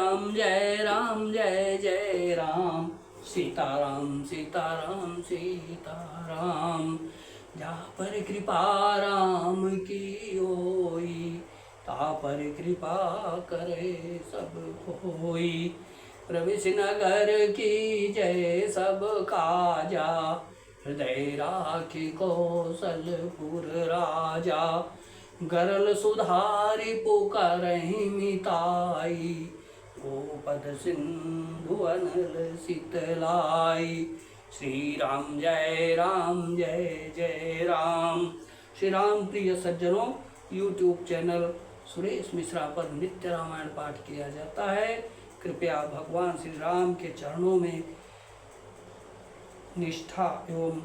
राम जय राम जय जय राम, सीताराम सीताराम सीताराम। जा पर कृपा राम की होई, ता पर कृपा करे सब कोई। प्रवेश नगर की जय सब काजा, हृदय राखी कौशलपुर राजा। गरल सुधारी पुकारहि मिताई, गोपद सिंधु अनल शीतलाई। श्री राम जय जय राम। श्री राम प्रिय सज्जनों, यूट्यूब चैनल सुरेश मिश्रा पर नित्य रामायण पाठ किया जाता है। कृपया भगवान श्री राम के चरणों में निष्ठा एवं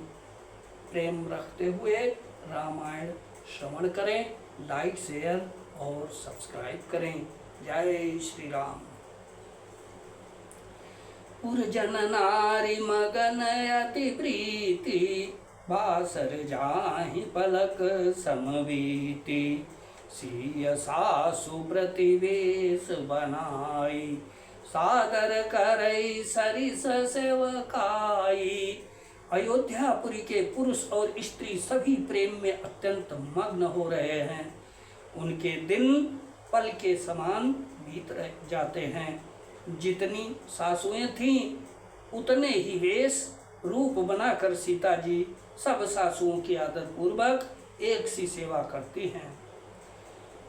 प्रेम रखते हुए रामायण श्रवण करें, लाइक शेयर और सब्सक्राइब करें। जय श्री राम। पुरजन नारी मगन अति प्रीति, बासर जाहि पलक समवीति। सिय सासु प्रतिवेश बनाई, सादर करई सरिस सेवकाई। अयोध्यापुरी के पुरुष और स्त्री सभी प्रेम में अत्यंत मग्न हो रहे हैं। उनके दिन पल के समान बीत जाते हैं। जितनी सासुएं थीं उतने ही वेश रूप बनाकर सीता जी सब सासुओं की आदत पूर्वक एक सी सेवा करती हैं।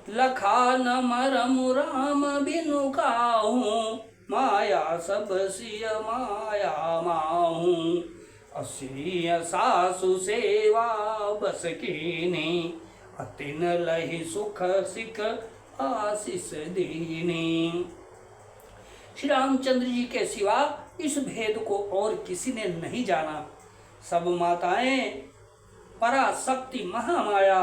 लखा न मरम राम बिनु काहूं, माया सब सिय माया माहूं। असिय सासु सेवा बस कीनी, अतिन लहि सुख सिख आशीष दीनी। श्री रामचंद्र जी के सिवा इस भेद को और किसी ने नहीं जाना। सब माताएं पराशक्ति महामाया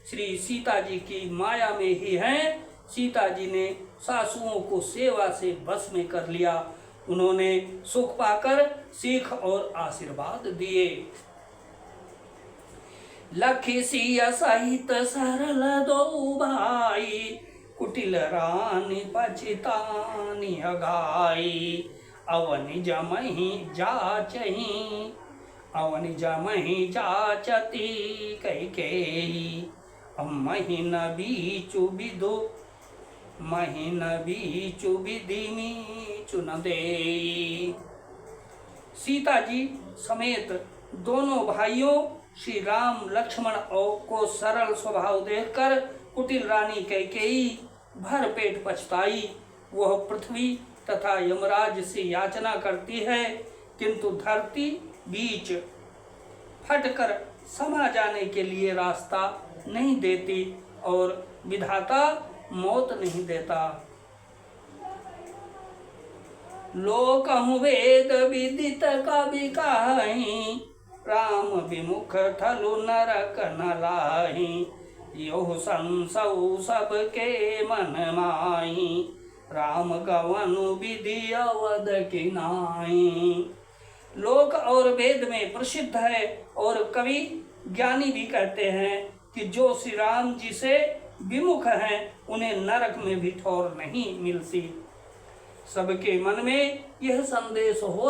श्री सीता जी की माया में ही हैं। सीता जी ने सासुओं को सेवा से बस में कर लिया। उन्होंने सुख पाकर सीख और आशीर्वाद दिए। लखी सिया सहित सरल दो भाई, कुटिल रानी पछितानी अगाई। अवनि जमहि जाचहि, अवनि जमहि जाचती कैकेयी। महीन बीचु विदु, महीन बीचु विधिमी चुन देई। सीता जी समेत दोनों भाइयों श्री राम लक्ष्मण को सरल स्वभाव देखकर कुटिल रानी कैकेयी भर पेट पछताई। वह पृथ्वी तथा यमराज से याचना करती है, किंतु धरती बीच फटकर समा जाने के लिए रास्ता नहीं देती और विधाता मौत नहीं देता। लोकहु वेद विदित कवि कहि, राम विमुख थलु नरक न लाहि। योह संसौ सबके मन माही, राम गवनु विधि अवध की नाई। लोक और वेद में प्रसिद्ध है और कवि ज्ञानी भी कहते हैं कि जो श्री राम जी से विमुख हैं उन्हें नरक में भी ठौर नहीं मिलती। सबके मन में यह संदेश हो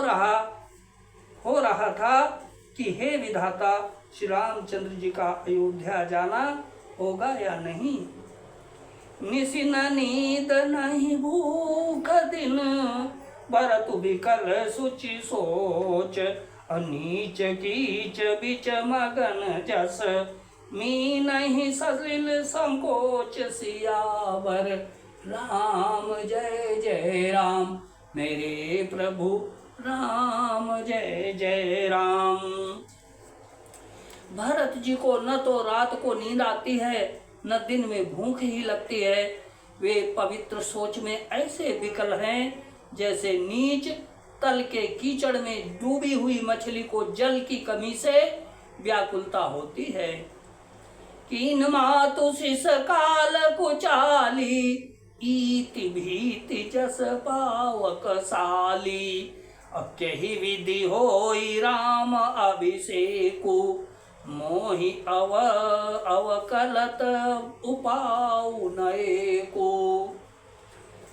रहा था कि हे विधाता, श्री रामचंद्र जी का अयोध्या जाना होगा या नहीं। निसी न नींद नहीं भूख दिन, भरतु विकल सुचि सोच। अनीच कीच बिच मगन जस, मी नहीं सलिल संकोच। सियावर राम जय जय राम, मेरे प्रभु राम जय जय राम। भरत जी को न तो रात को नींद आती है न दिन में भूख ही लगती है। वे पवित्र सोच में ऐसे विकल हैं जैसे नीच तल के कीचड़ में डूबी हुई मछली को जल की कमी से व्याकुलता होती है। कीन मातु शिष काल कुचाली, ईति भीति जस पावक साली। अकेहि विधि होई राम अभिषेकु, मोहि अवकलत उपाउ नएको।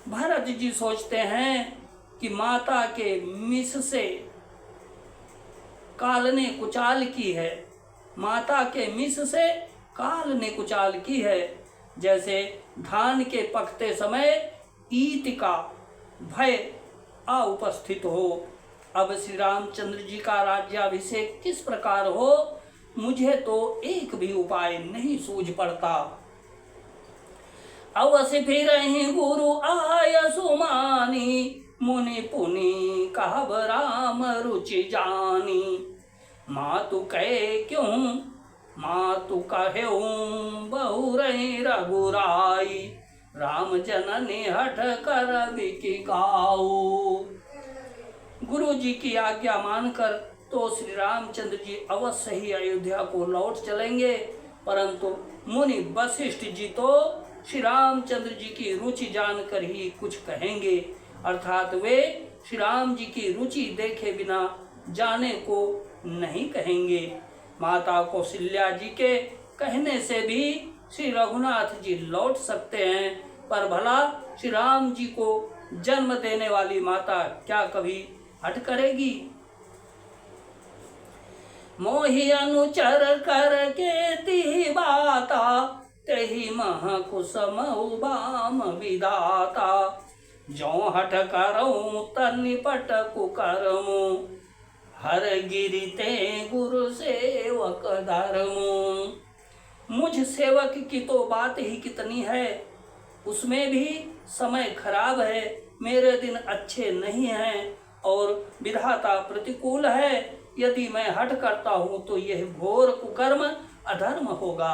भरत जी सोचते हैं कि माता के मिस से काल ने कुचाल की है, माता के मिस से काल ने कुचाल की है। जैसे धान के पकते समय ईत का भय उपस्थित हो। अब श्री रामचंद्र जी का राज्याभिषेक किस प्रकार हो, मुझे तो एक भी उपाय नहीं सूझ पड़ता। अवश्य फिर गुरु आय सुमानी, मुनि पुनि कहब राम रुचि जानी। मातु कहे क्यों मातु कहे बहुरहि रघुराई, राम जननी हठ कर बिकी गाओ। गुरु जी की आज्ञा मानकर तो श्री रामचंद्र जी अवश्य ही अयोध्या को लौट चलेंगे, परंतु मुनि वशिष्ठ जी तो श्री रामचंद्र जी की रुचि जानकर ही कुछ कहेंगे, अर्थात वे श्री राम जी की रुचि देखे बिना जाने को नहीं कहेंगे। माता कौशल्या जी के कहने से भी श्री रघुनाथ जी लौट सकते हैं, पर भला श्री राम जी को जन्म देने वाली माता क्या कभी हट करेगी। मोहि अनुचर कर के ती बाता, तेहि मह कुसम बाम विदाता। जो हठ करऊं तनिपट कुकरमु, हर गिरिते गुरु सेवक धर्मु। मुझ सेवक की तो बात ही कितनी है, उसमें भी समय खराब है, मेरे दिन अच्छे नहीं हैं और विधाता प्रतिकूल है। यदि मैं हठ करता हूँ तो यह घोर कुकर्म अधर्म होगा,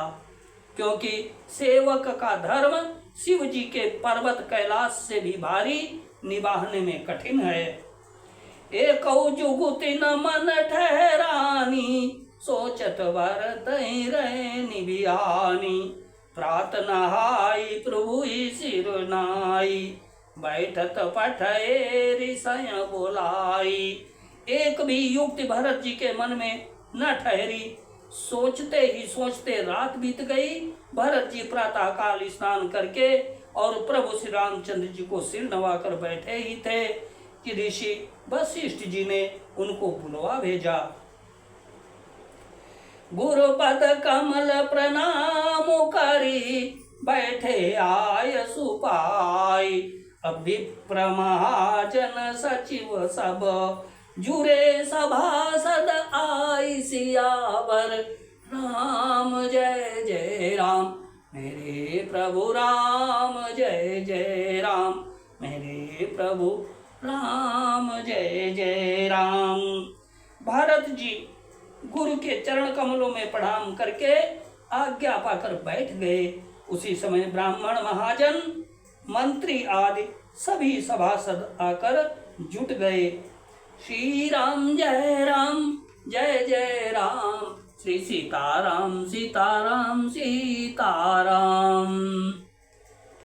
क्योंकि सेवक का धर्म शिव जी के पर्वत कैलाश से भी भारी, निभाने में कठिन है। एक जुगुति न मन ठहरानी, सोचत भरत रहे निभियानी। प्रात नहाई प्रभु सिर नाई, बैठत पठए ऋषय बोलाई। एक भी युक्ति भरत जी के मन में न ठहरी, सोचते ही सोचते रात बीत गई। भरत जी प्रातः काल स्नान करके और प्रभु श्री रामचंद्र जी को सिर नवाकर बैठे ही थे कि ऋषि वशिष्ठ जी ने उनको बुलवा भेजा। गुरुपद कमल प्रणाम करी, बैठे आय सुपाई। अभिप्र महाजन सचिव सब, जुरे सभासद आई सियावर। राम जय जय राम मेरे प्रभु राम, जय जय राम मेरे प्रभु राम, जय जय राम। भरत जी गुरु के चरण कमलों में प्रणाम करके आज्ञा पाकर बैठ गए। उसी समय ब्राह्मण महाजन मंत्री आदि सभी सभासद आकर जुट गए। श्री राम जय राम जय जय राम, श्री सीताराम सीताराम सीताराम।